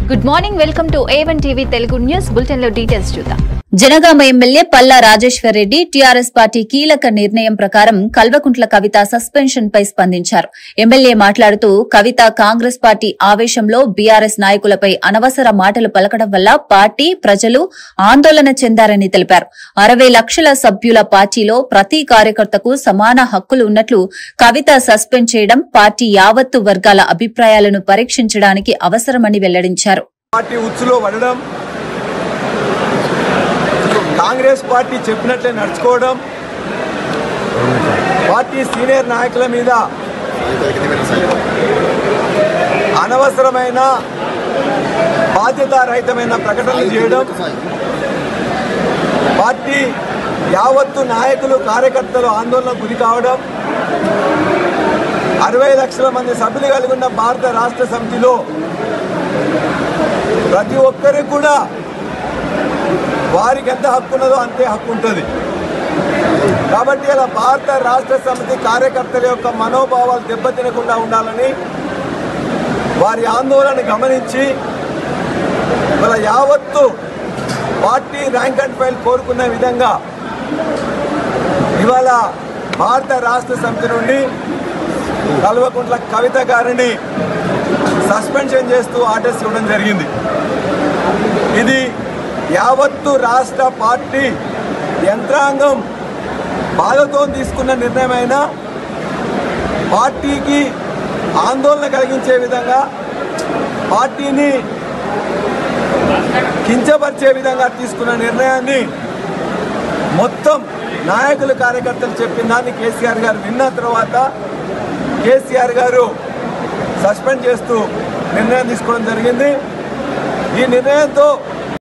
Good morning, welcome to A1 TV Telugu news bulletin లో details చూద్దాం. Jangaon MLA Palla Rajeshwar Reddy TRS party కీలక నిర్ణయం ప్రకారం కల్వకుంట్ల కవిత సస్పెన్షన్ పై స్పందించారు. ఎమ్మెల్యే మాట్లాడుతూ కవిత కాంగ్రెస్ పార్టీ ఆవేశంలో బీఆర్ఎస్ నాయకులపై అనవసర మాటలు పలకడం వల్ల పార్టీ ప్రజలు ఆందోళన చెందారని తెలిపారు. 60 లక్షల సభ్యుల పార్టీలో ప్రతి కార్యకర్తకు సమాన హక్కులు ఉన్నట్లు కవిత సస్పెండ్ చేయడం పార్టీ యావత్తు వర్గాల అభిప్రాయాలను పరీక్షించడానికి అవసరమని వెల్లడించారు. కాంగ్రెస్ పార్టీ చెప్పినట్లే నడుచుకోవడం, పార్టీ సీనియర్ నాయకుల మీద అనవసరమైన బాధ్యతారహితమైన ప్రకటనలు చేయడం, పార్టీ యావత్తు నాయకులు కార్యకర్తలు ఆందోళనకు గురి కావడం, 60 లక్షల మంది సభ్యులు కలిగి ఉన్న భారత రాష్ట్ర సమితిలో ప్రతి ఒక్కరికి కూడా వారికి ఎంత హక్కు ఉన్నదో అంతే హక్కు ఉంటుంది. కాబట్టి ఇలా భారత రాష్ట్ర సమితి కార్యకర్తల యొక్క మనోభావాలు దెబ్బతినకుండా ఉండాలని వారి ఆందోళన గమనించి ఇవాళ యావత్తు పార్టీ ర్యాంక్ అండ్ ఫైల్ కోరుకున్న విధంగా ఇవాళ భారత రాష్ట్ర సమితి నుండి కల్వకుంట్ల కవిత గారిని సస్పెన్షన్ చేస్తూ ఆర్డర్స్ ఇవ్వడం జరిగింది. ఇది యావత్తు రాష్ట్ర పార్టీ యంత్రాంగం బాధతో తీసుకున్న నిర్ణయమైన పార్టీకి ఆందోళన కలిగించే విధంగా, పార్టీని కించపరిచే విధంగా తీసుకున్న నిర్ణయాన్ని మొత్తం నాయకులు కార్యకర్తలు చెప్పిన దాన్ని కేసీఆర్ గారు విన్న తర్వాత కేసీఆర్ గారు సస్పెండ్ చేస్తూ నిర్ణయం తీసుకోవడం జరిగింది. ఈ నిర్ణయంతో